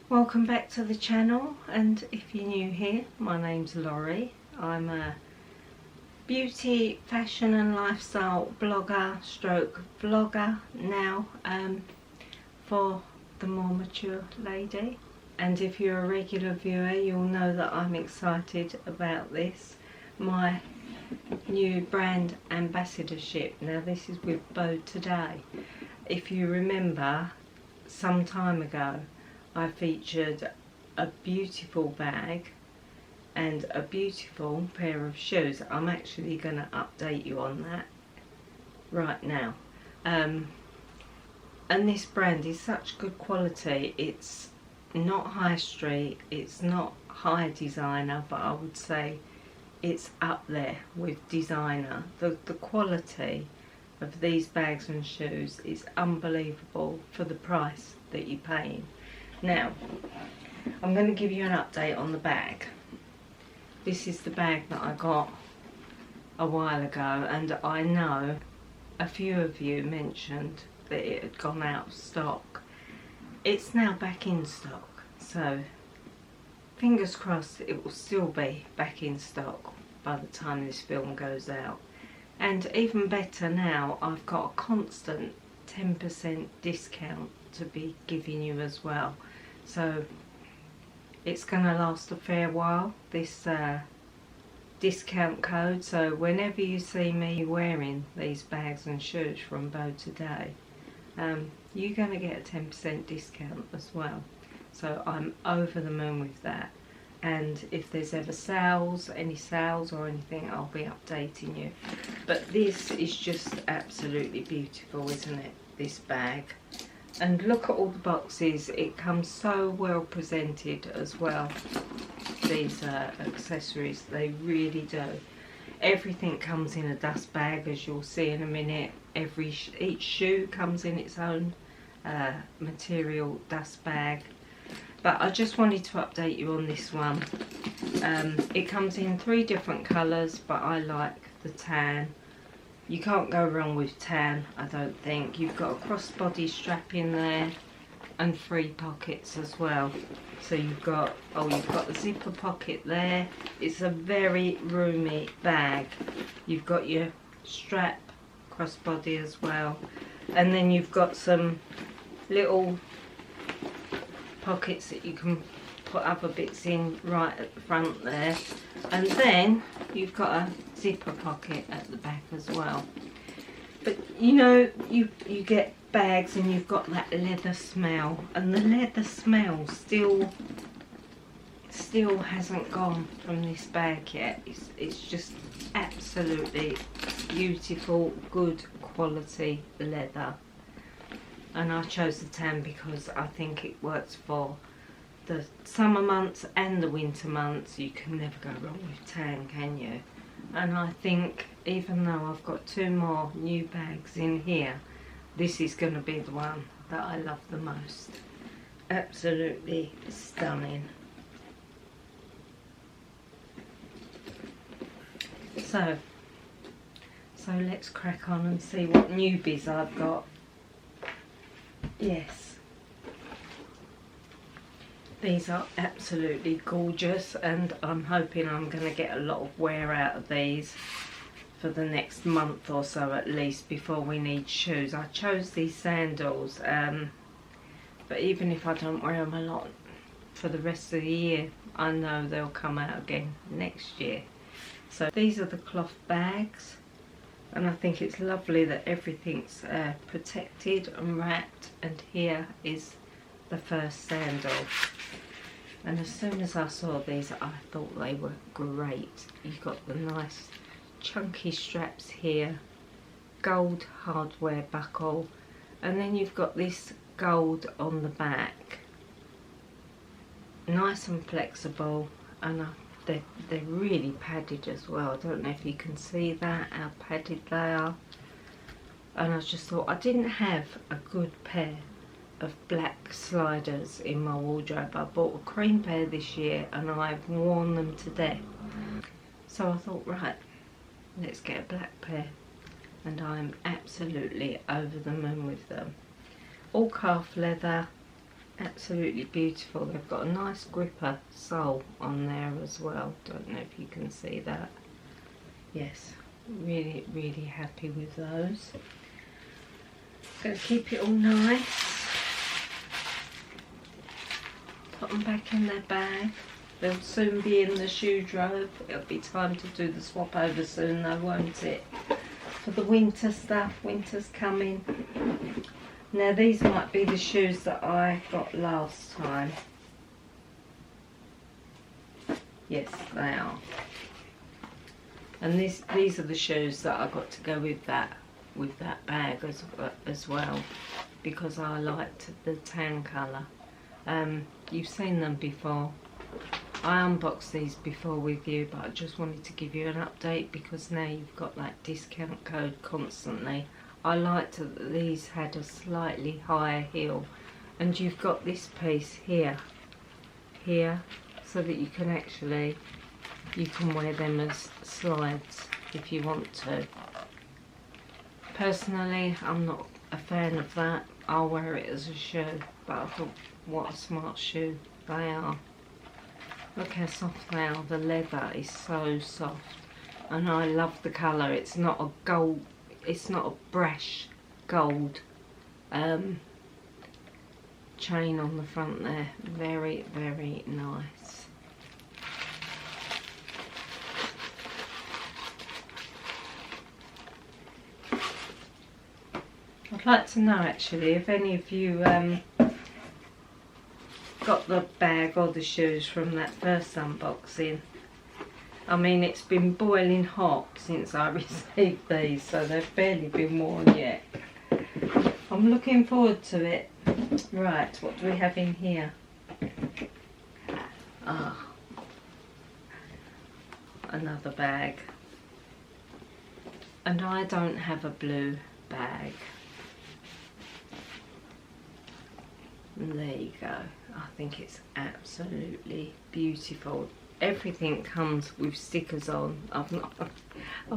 Welcome back to the channel, and if you're new here, my name's Laurie. I'm a beauty, fashion and lifestyle blogger stroke vlogger now, for the more mature lady. And if you're a regular viewer, you'll know that I'm excited about this, my new brand ambassadorship. Now this is with Bow Today. If you remember, some time ago I featured a beautiful bag and a beautiful pair of shoes. I'm actually going to update you on that right now. And this brand is such good quality. It's not high street, it's not high designer, but I would say it's up there with designer. The quality of these bags and shoes is unbelievable for the price that you're paying. Now, I'm going to give you an update on the bag. This is the bag that I got a while ago, and I know a few of you mentioned that it had gone out of stock. It's now back in stock, so fingers crossed it will still be back in stock by the time this film goes out. And even better now, I've got a constant 10% discount to be giving you as well, so it's going to last a fair while, this discount code. So whenever you see me wearing these bags and shoes from Bow Today, you're going to get a 10% discount as well. So I'm over the moon with that, and if there's ever sales, any sales or anything, I'll be updating you. But this is just absolutely beautiful, isn't it, this bag? And look at all the boxes. It comes so well presented as well, these accessories, they really do. Everything comes in a dust bag, as you'll see in a minute. Each shoe comes in its own material dust bag. But I just wanted to update you on this one. It comes in 3 different colours, but I like the tan. You can't go wrong with tan, I don't think. You've got a crossbody strap in there and 3 pockets as well. So you've got the zipper pocket there. It's a very roomy bag. You've got your strap, crossbody as well, and then you've got some little pockets that you can put other bits in right at the front there, and then you've got a zipper pocket at the back as well. But you know, you get bags and you've got that leather smell, and the leather smell still hasn't gone from this bag yet. It's just absolutely beautiful, good quality leather. And I chose the tan because I think it works for the summer months and the winter months. You can never go wrong with tan, can you? And I think, even though I've got 2 more new bags in here, this is going to be the one that I love the most. Absolutely stunning. So let's crack on and see what newbies I've got. Yes, these are absolutely gorgeous, and I'm hoping I'm going to get a lot of wear out of these for the next month or so at least, before we need shoes. I chose these sandals, but even if I don't wear them a lot for the rest of the year, I know they'll come out again next year. So these are the cloth bags, and I think it's lovely that everything's protected and wrapped. And here is the first sandal, and as soon as I saw these, I thought they were great. You've got the nice chunky straps here, gold hardware buckle, and then you've got this gold on the back. Nice and flexible, and they're really padded as well. I don't know if you can see that, how padded they are. And I just thought, I didn't have a good pair of black sliders in my wardrobe. I bought a cream pair this year and I've worn them to death. So I thought, right, let's get a black pair. And I'm absolutely over the moon with them. All calf leather, absolutely beautiful. They've got a nice gripper sole on there as well. Don't know if you can see that. Yes, really, really happy with those. Gonna keep it all nice. Put them back in their bag. They'll soon be in the shoe drove. It'll be time to do the swap over soon though, won't it? For the winter stuff, winter's coming. Now these might be the shoes that I got last time. Yes, they are. And these are the shoes that I got to go with that bag as well, because I liked the tan colour. You've seen them before. I unboxed these before with you, but I just wanted to give you an update because now you've got that discount code constantly. I liked that these had a slightly higher heel, and you've got this piece here, so that you can wear them as slides if you want to. Personally, I'm not a fan of that. I'll wear it as a shoe, but I thought, what a smart shoe they are. Look how soft they are. The leather is so soft, and I love the colour. It's not a gold, it's not a brash gold chain on the front there. Very, very nice. I'd like to know actually if any of you got the bag or the shoes from that first unboxing. I mean, it's been boiling hot since I received these, so they've barely been worn yet. I'm looking forward to it. Right, what do we have in here? Ah, another bag. And I don't have a blue bag. And there you go. I think it's absolutely beautiful. Everything comes with stickers on. I've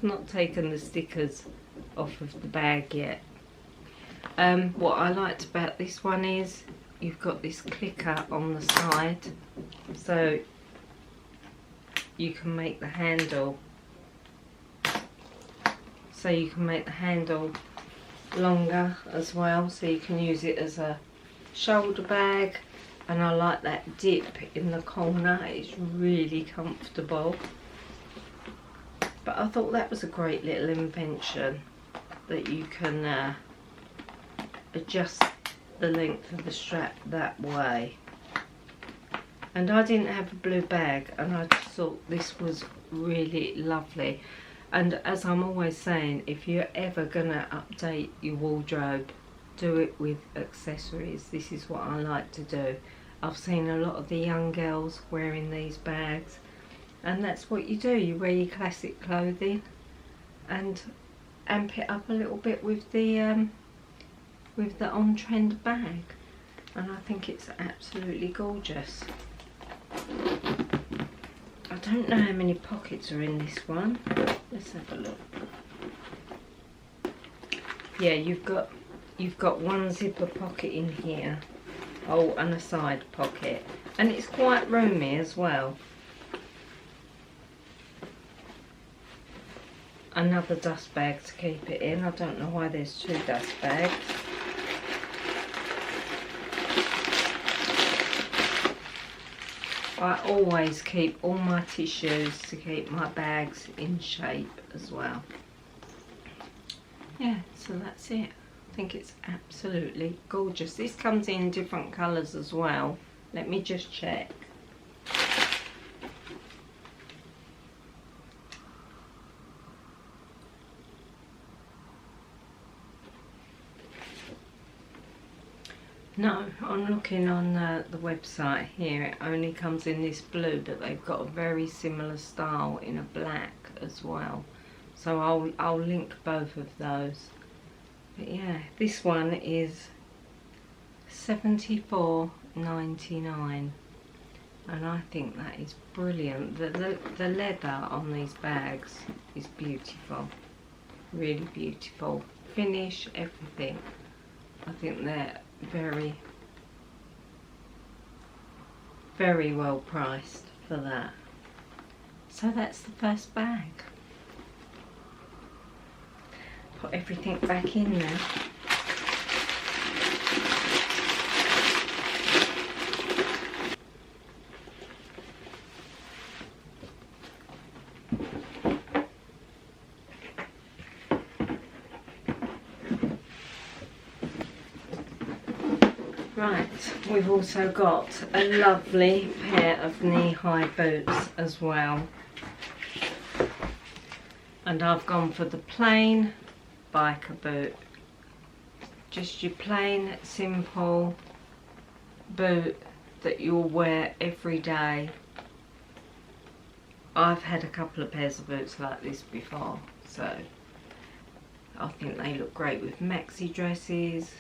not taken the stickers off of the bag yet. What I liked about this one is you've got this clicker on the side, so you can make the handle longer as well, so you can use it as a shoulder bag. And I like that dip in the corner, it's really comfortable. But I thought that was a great little invention, that you can adjust the length of the strap that way. And I didn't have a blue bag, and I just thought this was really lovely. And as I'm always saying, if you're ever gonna update your wardrobe, do it with accessories. This is what I like to do. I've seen a lot of the young girls wearing these bags, and that's what you do. You wear your classic clothing and amp it up a little bit with the on-trend bag, and I think it's absolutely gorgeous. I don't know how many pockets are in this one. Let's have a look. Yeah, you've got one zipper pocket in here. Oh, and a side pocket. And it's quite roomy as well. Another dust bag to keep it in. I don't know why there's two dust bags. I always keep all my tissues to keep my bags in shape as well. Yeah, so that's it. I think it's absolutely gorgeous. This comes in different colours as well. Let me just check. No, I'm looking on the website here. It only comes in this blue, but they've got a very similar style in a black as well. So I'll link both of those. But yeah, this one is $74.99, and I think that is brilliant. The leather on these bags is beautiful, really beautiful. Finish, everything. I think they're very, very well priced for that. So that's the first bag. Put everything back in there. Right, we've also got a lovely pair of knee-high boots as well. And I've gone for the plain biker boot. Just your plain, simple boot that you'll wear every day. I've had a couple of pairs of boots like this before, so I think they look great with maxi dresses,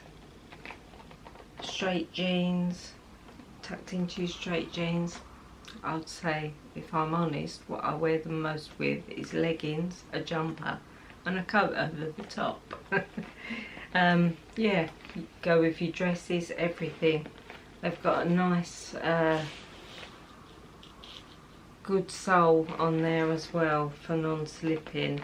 straight jeans, tucked into straight jeans. I would say, if I'm honest, what I wear them most with is leggings, a jumper and a coat over the top. Yeah, you go with your dresses, everything. They've got a nice good sole on there as well for non-slipping.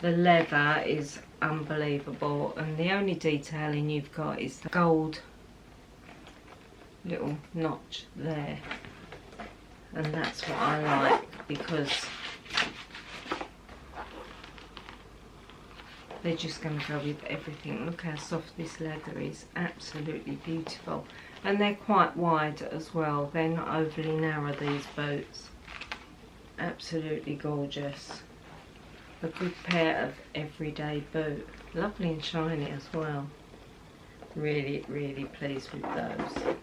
The leather is unbelievable, and the only detailing you've got is the gold little notch there, and that's what I like because they're just going to go with everything. Look how soft this leather is, absolutely beautiful. And they're quite wide as well, they're not overly narrow, these boots. Absolutely gorgeous. A good pair of everyday boot, lovely and shiny as well. Really, really pleased with those.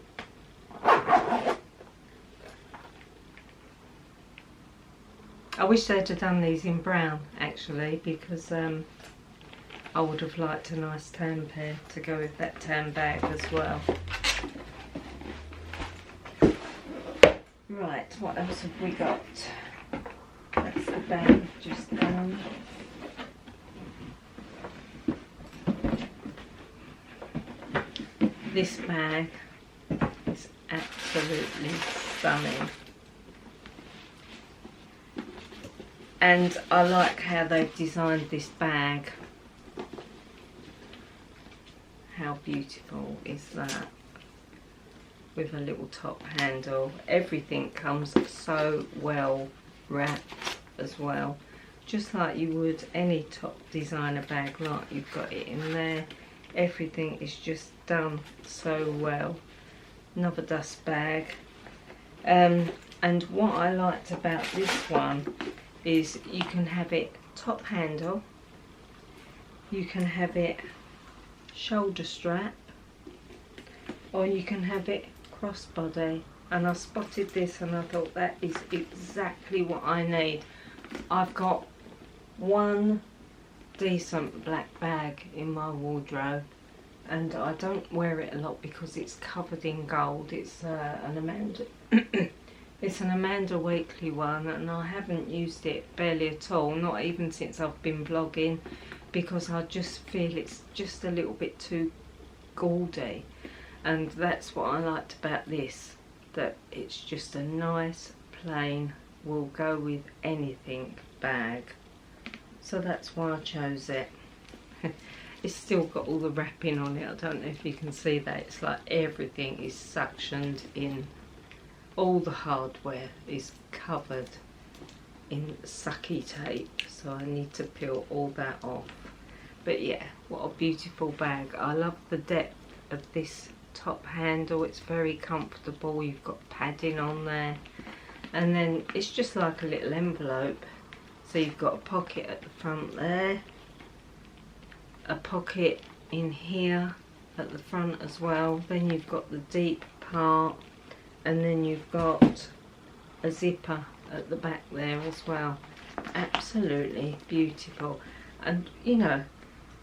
I wish they'd have done these in brown actually, because I would have liked a nice tan pair to go with that tan bag as well. Right, what else have we got? That's the bag just done. This bag is absolutely stunning. And I like how they've designed this bag. How beautiful is that? With a little top handle. Everything comes so well wrapped as well. Just like you would any top designer bag, like you've got it in there. Everything is just done so well. Another dust bag. And what I liked about this one is you can have it top handle, you can have it shoulder strap, or you can have it crossbody. And I spotted this and I thought that is exactly what I need. I've got one decent black bag in my wardrobe and I don't wear it a lot because it's covered in gold. It's an Amanda it's an Amanda Weekly one, and I haven't used it barely at all, not even since I've been vlogging, because I just feel it's just a little bit too gaudy. And that's what I liked about this, that it's just a nice plain, will go with anything bag. So that's why I chose it. It's still got all the wrapping on it. I don't know if you can see that. It's like everything is suctioned in. All the hardware is covered in sucky tape, so I need to peel all that off. But yeah, what a beautiful bag. I love the depth of this top handle. It's very comfortable. You've got padding on there, and then it's just like a little envelope. So you've got a pocket at the front there, a pocket in here at the front as well. Then you've got the deep part, and then you've got a zipper at the back there as well. Absolutely beautiful. And you know,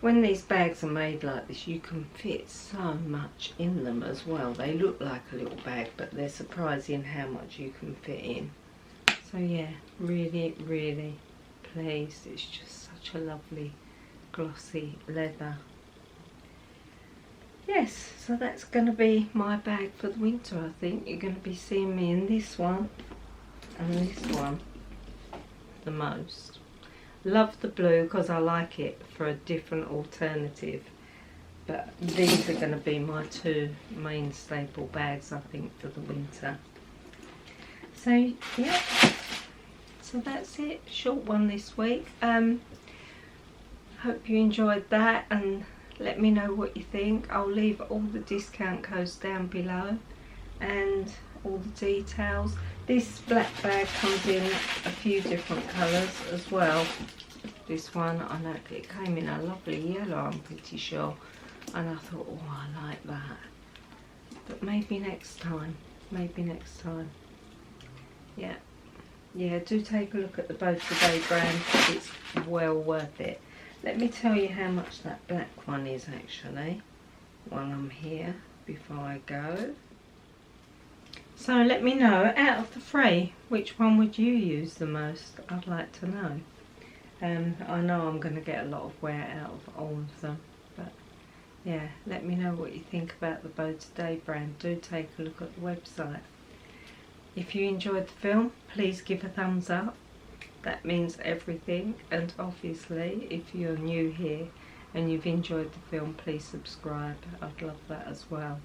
when these bags are made like this, you can fit so much in them as well. They look like a little bag, but they're surprising how much you can fit in. So yeah, really, really pleased. It's just such a lovely glossy leather. Yes, So that's going to be my bag for the winter. I think you're going to be seeing me in this one and this one the most. Love the blue because I like it for a different alternative, but these are going to be my two main staple bags I think for the winter. So yeah, so that's it, short one this week. Hope you enjoyed that, and let me know what you think. I'll leave all the discount codes down below and all the details. This black bag comes in a few different colours as well. This one, I know it came in a lovely yellow, I'm pretty sure, and I thought, oh, I like that, but maybe next time, yeah, do take a look at the Bow Today brand. It's well worth it. Let me tell you how much that black one is actually while I'm here before I go. So let me know, out of the three, which one would you use the most? I'd like to know. I know I'm going to get a lot of wear out of all of them, but yeah, let me know what you think about the Bow Today brand. Do take a look at the website. If you enjoyed the film, please give a thumbs up. That means everything. And obviously, if you're new here and you've enjoyed the film, please subscribe. I'd love that as well.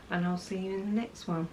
And I'll see you in the next one.